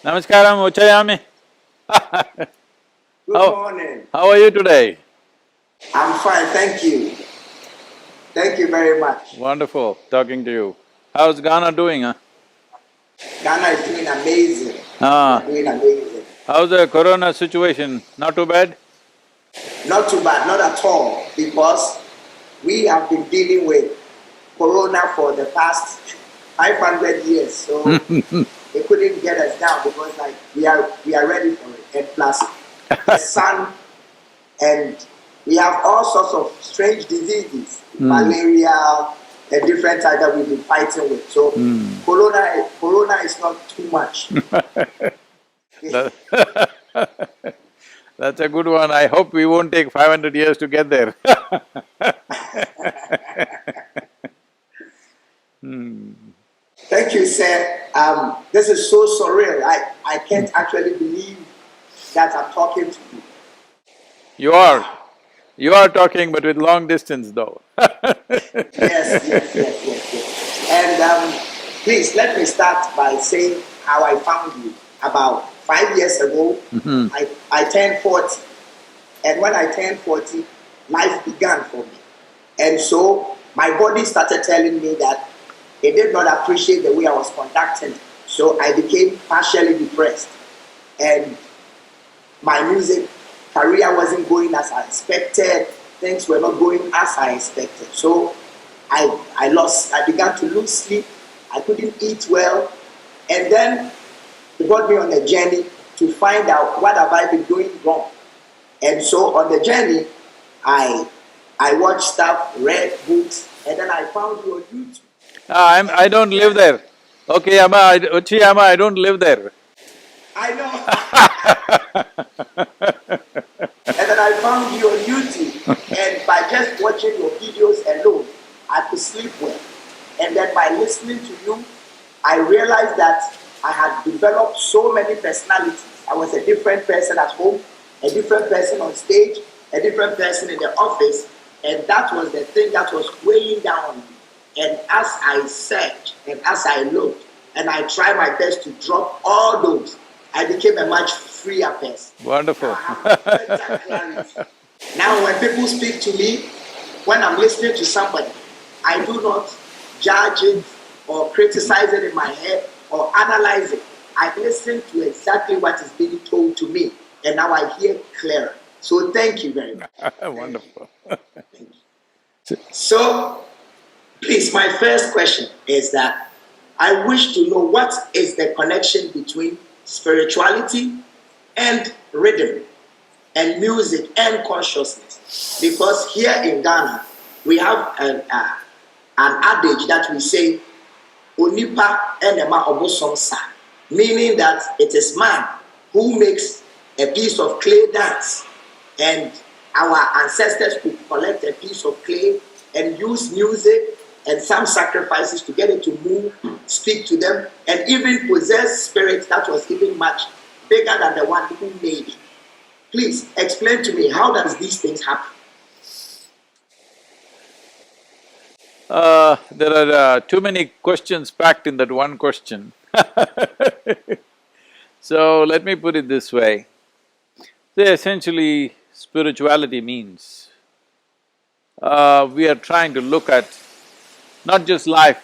Namaskaram, Okyeame. Good morning. How are you today? I'm fine, thank you. Thank you very much. Wonderful talking to you. How's Ghana doing, huh? Ghana is doing amazing. We Ah, are doing amazing. how's the corona situation? Not too bad? Not too bad, not at all, because we have been dealing with corona for the past 500 years, so they couldn't get us down because like we are ready for it. And plus the sun, and we have all sorts of strange diseases, malaria, and different types that we've been fighting with. So corona is not too much. That- That's a good one. I hope we won't take 500 years to get there. Thank you, sir. This is so surreal. I can't actually believe that I'm talking to you. You are talking, but with long distance though. Yes. And please let me start by saying how I found you. About 5 years ago, I turned 40. And when I turned 40, life began for me. And so my body started telling me that it did not appreciate the way I was conducting. So I became partially depressed. And my music career wasn't going as I expected. Things were not going as I expected. So I began to lose sleep. I couldn't eat well. And then it brought me on a journey to find out what have I been doing wrong. And so on the journey, I watched stuff, read books, and then I found you on YouTube. I don't live there. Okyeame, I don't live there. I know. And then I found you on YouTube, and by just watching your videos alone, I could sleep well. And then by listening to you, I realized that I had developed so many personalities. I was a different person at home, a different person on stage, a different person in the office, and that was the thing that was weighing down on me. And as I searched and as I looked, and I tried my best to drop all those, I became a much freer person. Wonderful. I have better clarity. Now, when people speak to me, when I'm listening to somebody, I do not judge it or criticize it in my head or analyze it. I listen to exactly what is being told to me, and now I hear clearer. So thank you very much. Wonderful. Thank you. So, please, my first question is that I wish to know what is the connection between spirituality and rhythm and music and consciousness. Because here in Ghana, we have an adage that we say, Onipa enema obosonsa, meaning that it is man who makes a piece of clay dance, and our ancestors could collect a piece of clay and use music and some sacrifices to get it to move, speak to them, and even possess spirits that was even much bigger than the one who made it. Please explain to me, how does these things happen? There are too many questions packed in that one question. So let me put it this way. Essentially, spirituality means we are trying to look at not just life,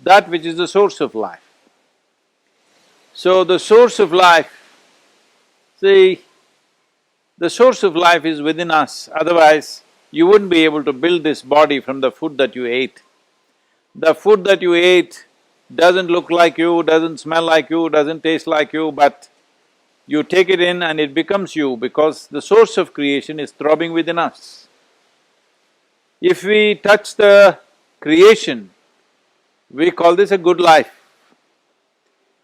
that which is the source of life. So the source of life, see, the source of life is within us, otherwise you wouldn't be able to build this body from the food that you ate. The food that you ate doesn't look like you, doesn't smell like you, doesn't taste like you, but you take it in and it becomes you because the source of creation is throbbing within us. If we touch the creation, we call this a good life.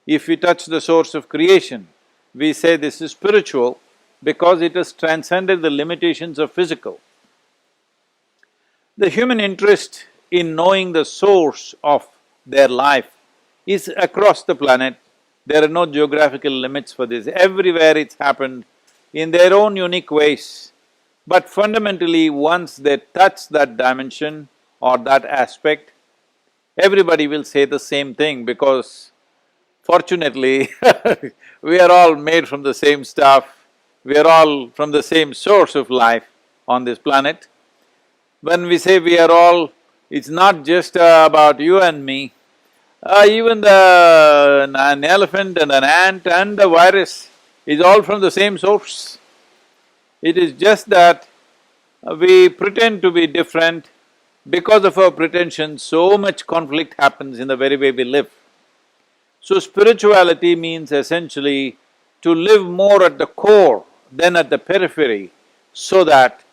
If we touch the source of creation, we say this is spiritual because it has transcended the limitations of physical. The human interest in knowing the source of their life is across the planet. There are no geographical limits for this. Everywhere it's happened in their own unique ways. But fundamentally, once they touch that dimension or that aspect, everybody will say the same thing because Fortunately, we are all made from the same stuff, we are all from the same source of life on this planet. When we say we are all, it's not just about you and me. Even an elephant and an ant and the virus is all from the same source. It is just that we pretend to be different. Because of our pretension, so much conflict happens in the very way we live. So spirituality means essentially to live more at the core than at the periphery, so that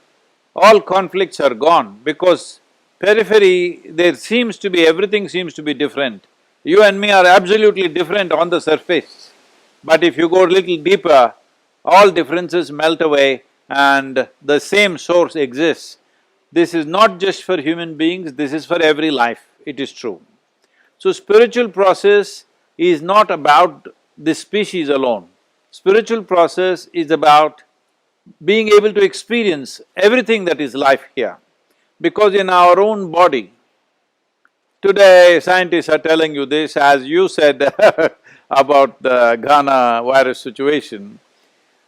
all conflicts are gone. Because periphery, there seems to be… everything seems to be different. You and me are absolutely different on the surface, but if you go a little deeper, all differences melt away and the same source exists. This is not just for human beings, this is for every life, it is true. So spiritual process is not about this species alone. Spiritual process is about being able to experience everything that is life here. Because in our own body, today scientists are telling you this, as you said about the Ghana virus situation.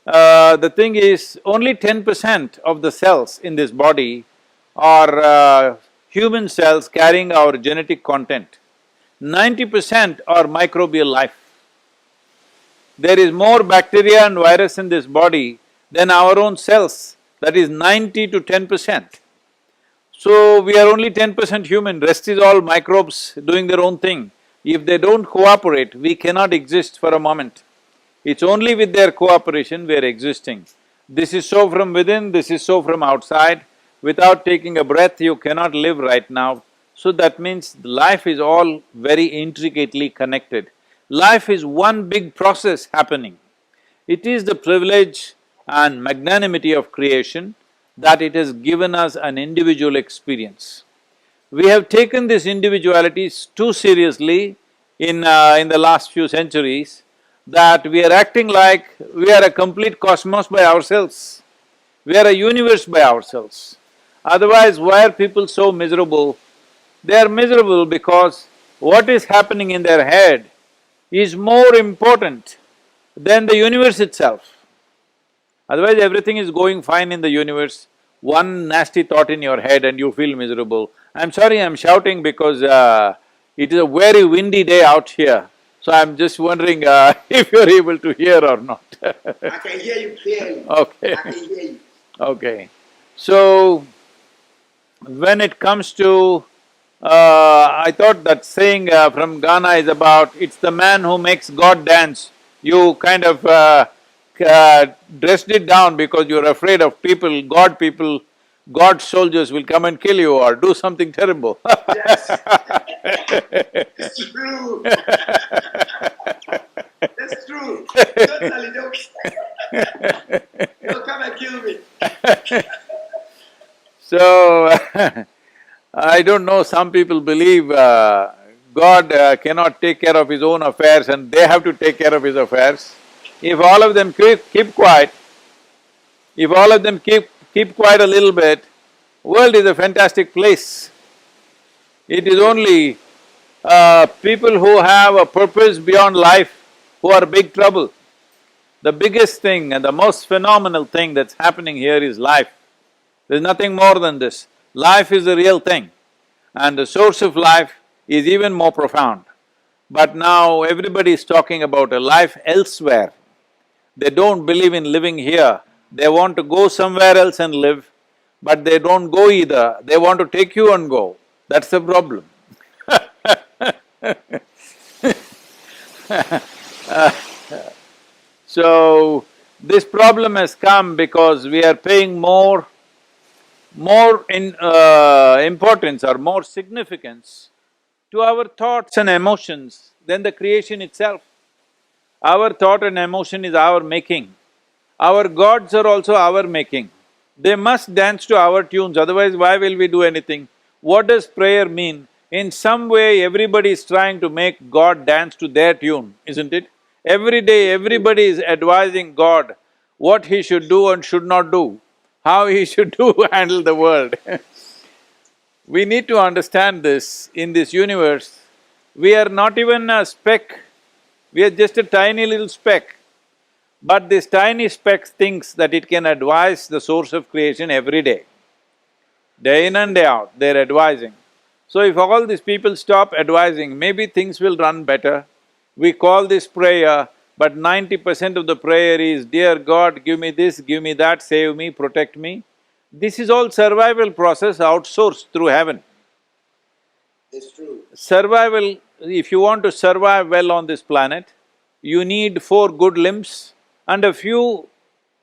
The thing is, only 10% of the cells in this body are human cells carrying our genetic content. 90% are microbial life. There is more bacteria and virus in this body than our own cells, that is 90 to 10%. So we are only 10% human, rest is all microbes doing their own thing. If they don't cooperate, we cannot exist for a moment. It's only with their cooperation we are existing. This is so from within, this is so from outside. Without taking a breath, you cannot live right now. So that means life is all very intricately connected. Life is one big process happening. It is the privilege and magnanimity of creation that it has given us an individual experience. We have taken this individuality too seriously in the last few centuries, that we are acting like we are a complete cosmos by ourselves. We are a universe by ourselves. Otherwise, why are people so miserable? They are miserable because what is happening in their head is more important than the universe itself. Otherwise, everything is going fine in the universe. One nasty thought in your head and you feel miserable. I'm sorry, I'm shouting because it is a very windy day out here. So I'm just wondering if you're able to hear or not. I can hear you clearly. Okay. I can hear you. Okay. So, when it comes to… I thought that saying from Ghana is about, it's the man who makes God dance. You kind of dressed it down because you're afraid of people, God soldiers will come and kill you or do something terrible. Yes. It's true. It's true. Totally don't. They'll come and kill me. So, I don't know, some people believe God cannot take care of his own affairs and they have to take care of his affairs. If all of them keep quiet, if all of them keep quiet a little bit, world is a fantastic place. It is only people who have a purpose beyond life who are big trouble. The biggest thing and the most phenomenal thing that's happening here is life. There's nothing more than this. Life is the real thing, and the source of life is even more profound. But now everybody is talking about a life elsewhere. They don't believe in living here, they want to go somewhere else and live, but they don't go either, they want to take you and go. That's the problem. So, this problem has come because we are paying more importance or more significance to our thoughts and emotions than the creation itself. Our thought and emotion is our making. Our gods are also our making. They must dance to our tunes, otherwise why will we do anything? What does prayer mean? In some way, everybody is trying to make God dance to their tune, isn't it? Every day, everybody is advising God what he should do and should not do, how he should handle the world. We need to understand this. In this universe, we are not even a speck We are just a tiny little speck. But this tiny speck thinks that it can advise the source of creation every day. Day in and day out, they're advising. So if all these people stop advising, maybe things will run better. We call this prayer, but 90% of the prayer is, dear God, give me this, give me that, save me, protect me. This is all survival process outsourced through heaven. It's true. Survival, if you want to survive well on this planet, you need 4 good limbs and a few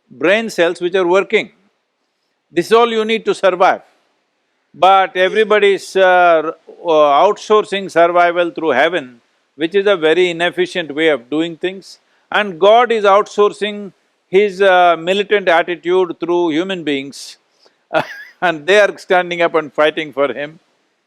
brain cells which are working. This is all you need to survive. But everybody is outsourcing survival through heaven, which is a very inefficient way of doing things. And God is outsourcing his militant attitude through human beings and they are standing up and fighting for him.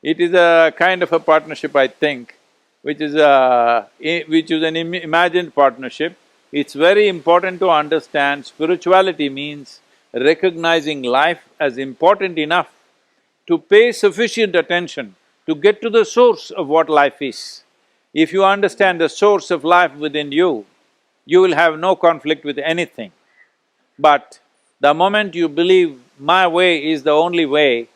It is a kind of a partnership, I think, which is an imagined partnership. It's very important to understand spirituality means recognizing life as important enough to pay sufficient attention to get to the source of what life is. If you understand the source of life within you will have no conflict with anything. But the moment you believe my way is the only way,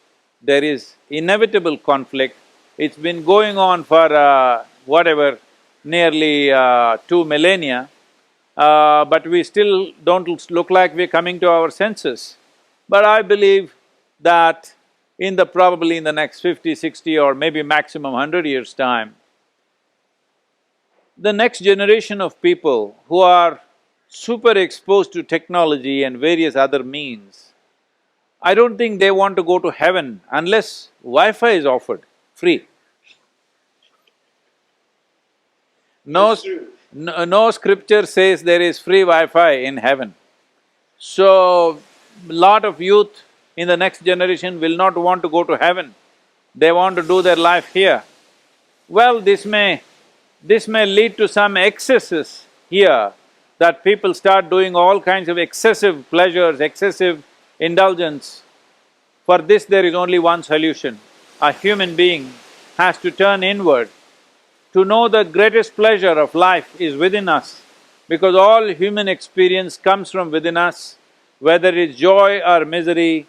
there is inevitable conflict. It's been going on for whatever, nearly 2 millennia, but we still don't look like we're coming to our senses. But I believe that probably in the next 50, 60 or maybe maximum 100 years' time, the next generation of people who are super exposed to technology and various other means, I don't think they want to go to heaven unless Wi-Fi is offered, free. No, no scripture says there is free Wi-Fi in heaven. So, lot of youth in the next generation will not want to go to heaven, they want to do their life here. Well, this may lead to some excesses here, that people start doing all kinds of excessive pleasures, excessive indulgence. For this there is only one solution. A human being has to turn inward to know the greatest pleasure of life is within us, because all human experience comes from within us, whether it's joy or misery,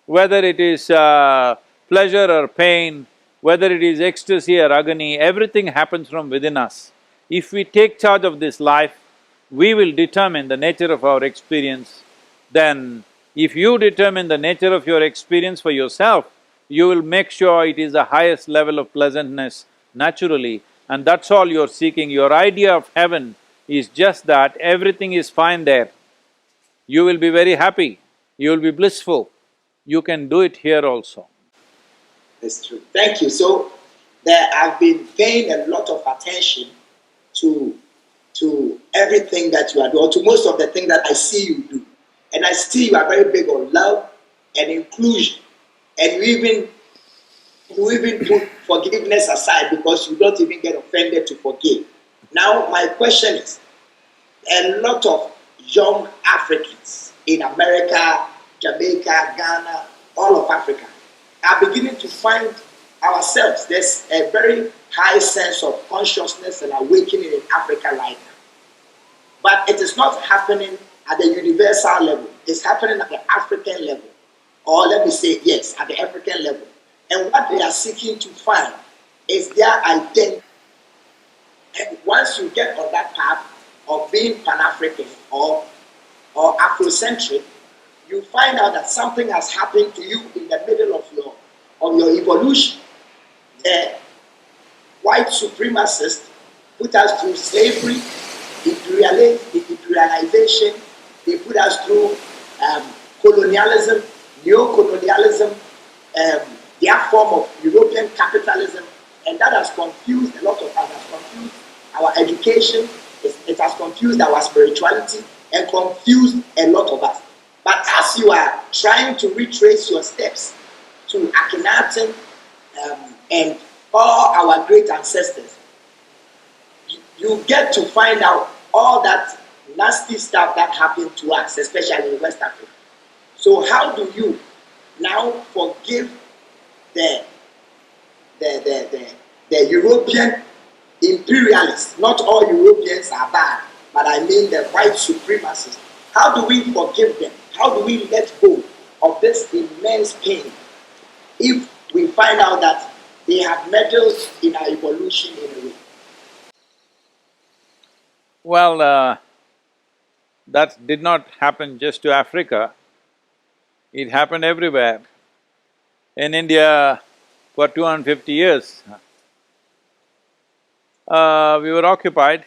whether it is pleasure or pain, whether it is ecstasy or agony, everything happens from within us. If we take charge of this life, we will determine the nature of our experience. Then, if you determine the nature of your experience for yourself, you will make sure it is the highest level of pleasantness naturally, and that's all you're seeking. Your idea of heaven is just that, everything is fine there. You will be very happy, you will be blissful. You can do it here also. That's true. Thank you. So, I've been paying a lot of attention to everything that you are doing, or to most of the things that I see you do. And I see you are very big on love and inclusion. And you even put forgiveness aside, because you don't even get offended to forgive. Now, my question is, a lot of young Africans in America, Jamaica, Ghana, all of Africa, are beginning to find ourselves. There's a very high sense of consciousness and awakening in Africa right now. But it is not happening at the universal level. It's happening at the African level. Or let me say, yes, at the African level. And what they are seeking to find is their identity. And once you get on that path of being Pan-African or Afrocentric, you find out that something has happened to you in the middle of your evolution. The white supremacists put us through slavery, imperialization, they put us through colonialism, neo-colonialism, their form of European capitalism, and that has confused a lot of us. It has confused our education, it has confused our spirituality, and confused a lot of us. But as you are trying to retrace your steps to Akhenaten and all our great ancestors, you get to find out all that nasty stuff that happened to us, especially in West Africa. So how do you now forgive the European imperialists. Not all Europeans are bad, but I mean the white supremacists. How do we forgive them? How do we let go of this immense pain if we find out that they have meddled in our evolution in a way? Well, that did not happen just to Africa, it happened everywhere. In India, for 250 years, we were occupied,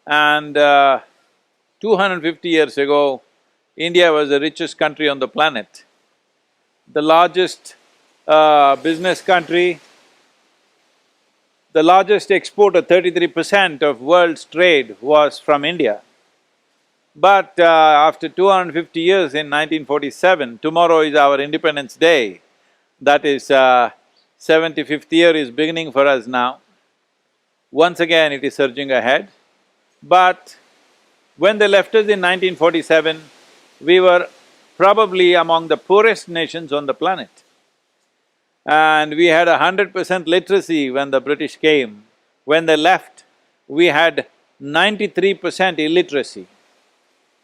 and 250 years ago, India was the richest country on the planet, the largest business country, the largest exporter, 33% of world's trade was from India. But after 250 years in 1947, tomorrow is our Independence Day, that is 75th year is beginning for us now. Once again it is surging ahead. But when they left us in 1947, we were probably among the poorest nations on the planet. And we had 100% literacy when the British came. When they left, we had 93% illiteracy.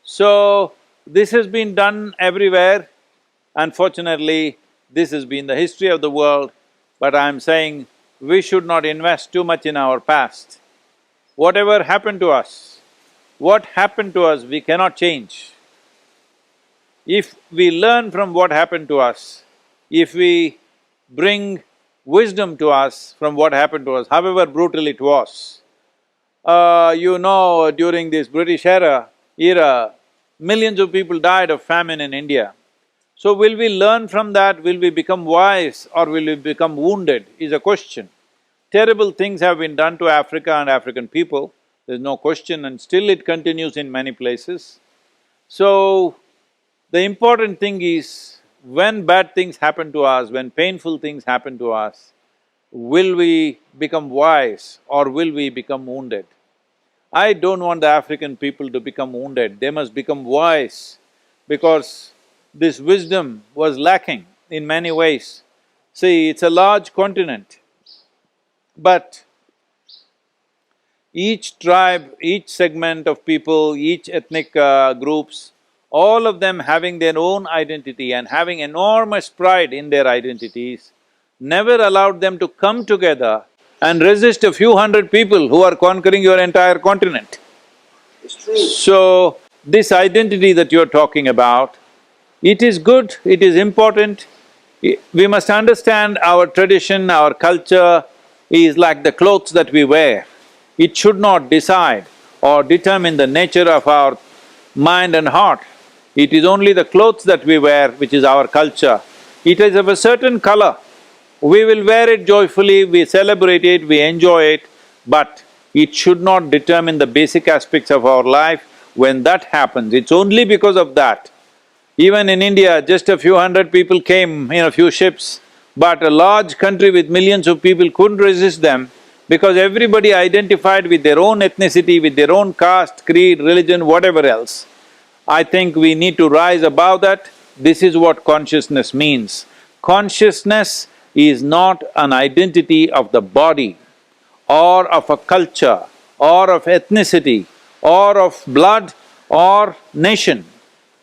So, this has been done everywhere. Unfortunately, this has been the history of the world, but I'm saying we should not invest too much in our past. Whatever happened to us, what happened to us, we cannot change. If we learn from what happened to us, if we bring wisdom to us from what happened to us, however brutal it was. During this British era, millions of people died of famine in India. So will we learn from that, will we become wise or will we become wounded is a question. Terrible things have been done to Africa and African people, there's no question, and still it continues in many places. So, the important thing is, when bad things happen to us, when painful things happen to us, will we become wise or will we become wounded? I don't want the African people to become wounded, they must become wise, because this wisdom was lacking in many ways. See, it's a large continent, but each tribe, each segment of people, each ethnic groups, all of them having their own identity and having enormous pride in their identities, never allowed them to come together and resist a few hundred people who are conquering your entire continent. It's true. So, this identity that you're talking about, it is good, it is important. We must understand our tradition, our culture is like the clothes that we wear. It should not decide or determine the nature of our mind and heart. It is only the clothes that we wear which is our culture. It is of a certain color. We will wear it joyfully, we celebrate it, we enjoy it, but it should not determine the basic aspects of our life. When that happens, it's only because of that. Even in India, just a few hundred people came in a few ships, but a large country with millions of people couldn't resist them because everybody identified with their own ethnicity, with their own caste, creed, religion, whatever else. I think we need to rise above that. This is what consciousness means. Consciousness is not an identity of the body or of a culture or of ethnicity or of blood or nation.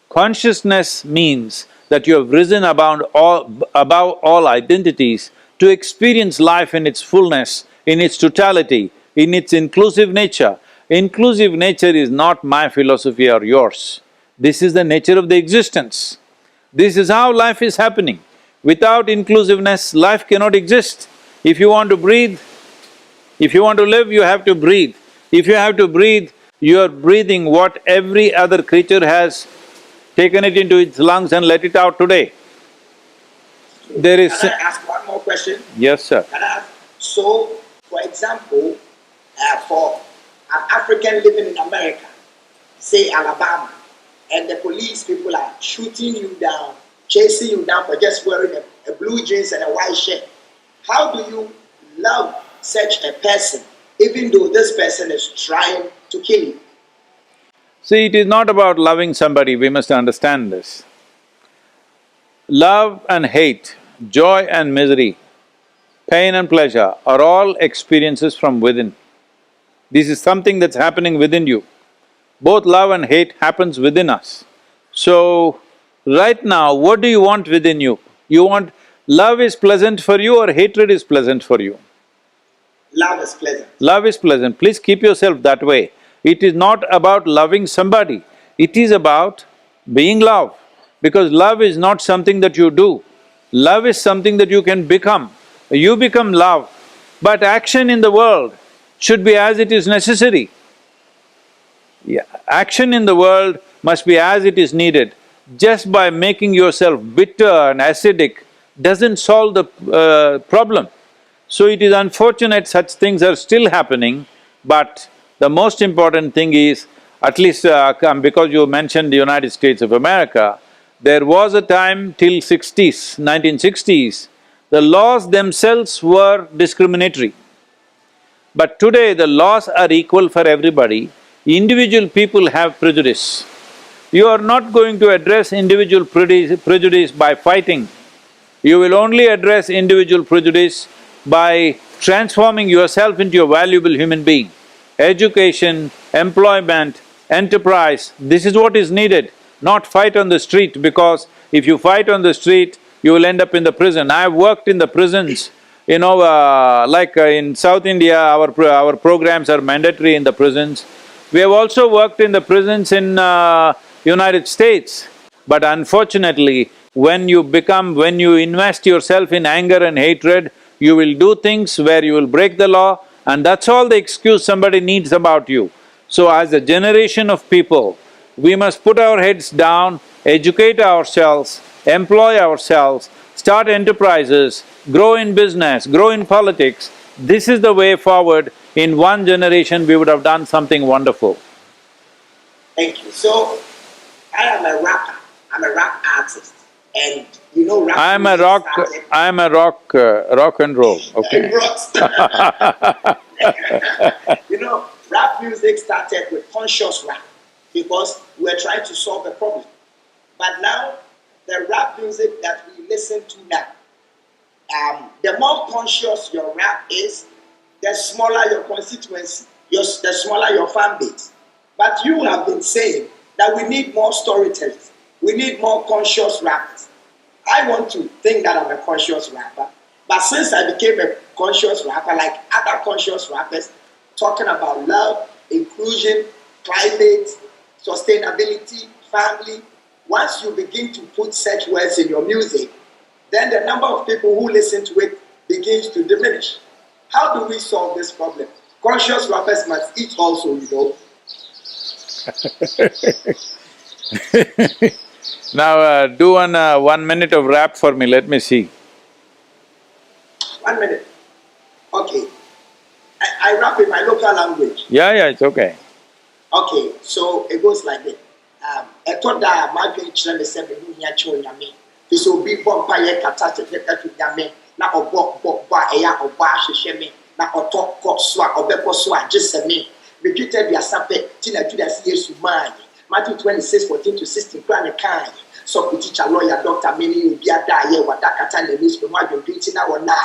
Consciousness means that you have risen above all identities to experience life in its fullness, in its totality, in its inclusive nature. Inclusive nature is not my philosophy or yours. This is the nature of the existence. This is how life is happening. Without inclusiveness, life cannot exist. If you want to breathe, if you want to live, you have to breathe. If you have to breathe, you are breathing what every other creature has taken it into its lungs and let it out today. There is… Can I ask one more question? Yes, sir. Can I ask? So, for example, for an African living in America, say Alabama, and the police people are shooting you down, chasing you down for just wearing a blue jeans and a white shirt, how do you love such a person, even though this person is trying to kill you? See, it is not about loving somebody, we must understand this. Love and hate, joy and misery, pain and pleasure are all experiences from within. This is something that's happening within you. Both love and hate happens within us. So, right now, what do you want within you? You want… love is pleasant for you or hatred is pleasant for you? Love is pleasant. Love is pleasant. Please keep yourself that way. It is not about loving somebody, it is about being love. Because love is not something that you do, love is something that you can become. You become love, but action in the world should be as it is necessary. Yeah, action in the world must be as it is needed. Just by making yourself bitter and acidic doesn't solve the problem. So it is unfortunate such things are still happening, but the most important thing is, at least because you mentioned the United States of America, there was a time till 1960s, the laws themselves were discriminatory. But today the laws are equal for everybody, individual people have prejudice. You are not going to address individual prejudice by fighting. You will only address individual prejudice by transforming yourself into a valuable human being. Education, employment, enterprise, this is what is needed, not fight on the street, because if you fight on the street, you will end up in the prison. I have worked in the prisons, in South India, our programs are mandatory in the prisons. We have also worked in the prisons in United States. But unfortunately, when you invest yourself in anger and hatred, you will do things where you will break the law, and that's all the excuse somebody needs about you. So as a generation of people, we must put our heads down, educate ourselves, employ ourselves, start enterprises, grow in business, grow in politics. This is the way forward. In one generation, we would have done something wonderful. Thank you. So, I am a rapper, I'm a rap artist, and you know rap I'm a rock and roll, okay? You know, rap music started with conscious rap because we're trying to solve a problem. But now, the rap music that we listen to now, the more conscious your rap is, the smaller your constituency, the smaller your fan base. But you have been saying that we need more storytellers, we need more conscious rappers. I want to think that I'm a conscious rapper, but since I became a conscious rapper, like other conscious rappers, talking about love, inclusion, climate, sustainability, family, once you begin to put such words in your music, then the number of people who listen to it begins to diminish. How do we solve this problem? Conscious rappers must eat also, you know. Now do 1 minute of rap for me, let me see. 1 minute. Okay. I rap in my local language. Yeah, it's okay. Okay, so it goes like this. Etoda madwe chire me se me hu hia che onyame. Fi so bi bompa ye kata te tetu nyame na obo eya obo ahwehwe me na otoko so a obeko so a gese me. Me twite bia sape ti na twida si Yesu man. Matthew 26:14-16 plan kan. So teacher, lawyer, doctor, many will be a die what that kata na news from my beauty na wona.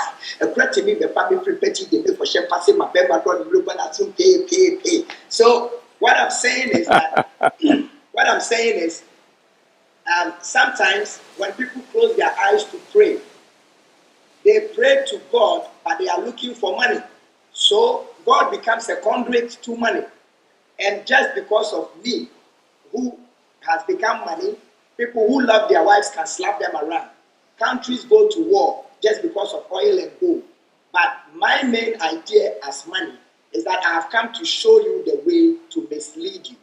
E kwete me be pa me prepare dey me for share pass my bema don global na tun pay. So what I'm saying is sometimes when people close their eyes to pray, they pray to God, but they are looking for money. So God becomes a conduit to money. And just because of me, who has become money, people who love their wives can slap them around. Countries go to war just because of oil and gold. But my main idea as money is that I have come to show you the way to mislead you.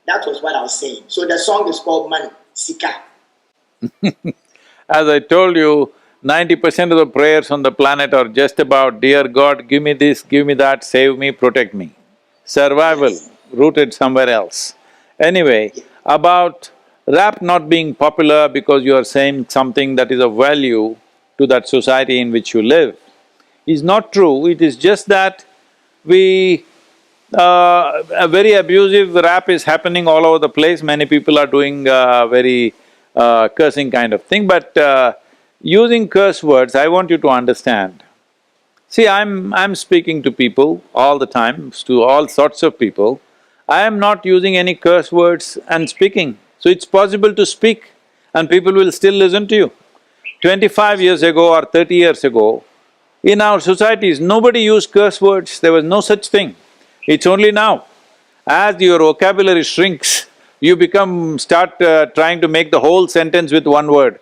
That was what I was saying. So the song is called Money, Sika. As I told you, 90% of the prayers on the planet are just about, dear God, give me this, give me that, save me, protect me. Survival, yes. Rooted somewhere else. Anyway, about rap not being popular because you are saying something that is of value to that society in which you live is not true. It is just that a very abusive rap is happening all over the place. Many people are doing very cursing kind of thing, but using curse words, I want you to understand, See, I'm speaking to people all the time, to all sorts of people. I am not using any curse words and speaking. So it's possible to speak and people will still listen to you. 25 years ago or 30 years ago, in our societies, nobody used curse words, there was no such thing. It's only now. As your vocabulary shrinks, you start trying to make the whole sentence with one word.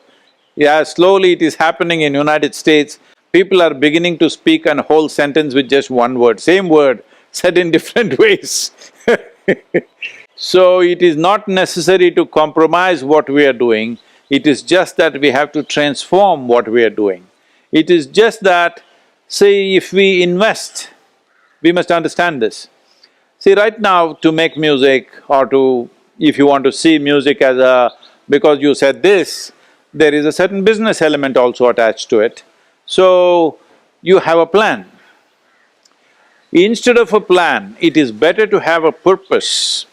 Yeah, slowly it is happening in United States. People are beginning to speak a whole sentence with just one word, same word, said in different ways. So it is not necessary to compromise what we are doing, it is just that we have to transform what we are doing. It is just that, say, if we invest, we must understand this. See, right now to make music or if you want to see music as because you said this, there is a certain business element also attached to it. So, you have a plan. Instead of a plan, it is better to have a purpose.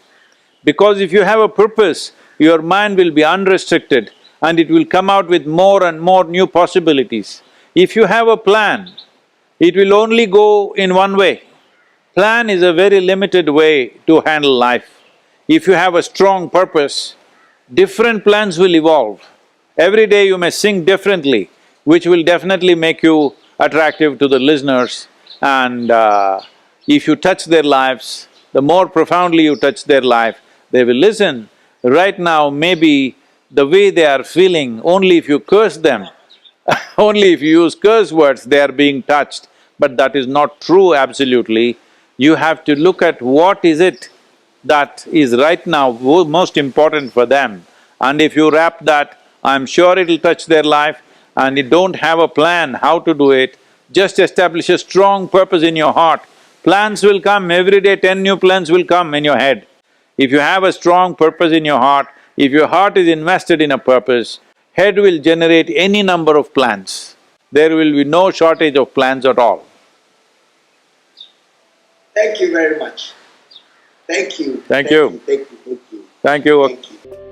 Because if you have a purpose, your mind will be unrestricted and it will come out with more and more new possibilities. If you have a plan, it will only go in one way. Plan is a very limited way to handle life. If you have a strong purpose, different plans will evolve. Every day you may sing differently, which will definitely make you attractive to the listeners, and if you touch their lives, the more profoundly you touch their life, they will listen. Right now, maybe the way they are feeling, only if you curse them, only if you use curse words, they are being touched. But that is not true absolutely. You have to look at what is it that is right now most important for them. And if you wrap that, I'm sure it'll touch their life, and you don't have a plan how to do it, just establish a strong purpose in your heart. Plans will come, every day 10 new plans will come in your head. If you have a strong purpose in your heart, if your heart is invested in a purpose, head will generate any number of plans. There will be no shortage of plans at all. Thank you very much. Thank you. Thank you. Thank you. Thank you. Thank you. Thank you.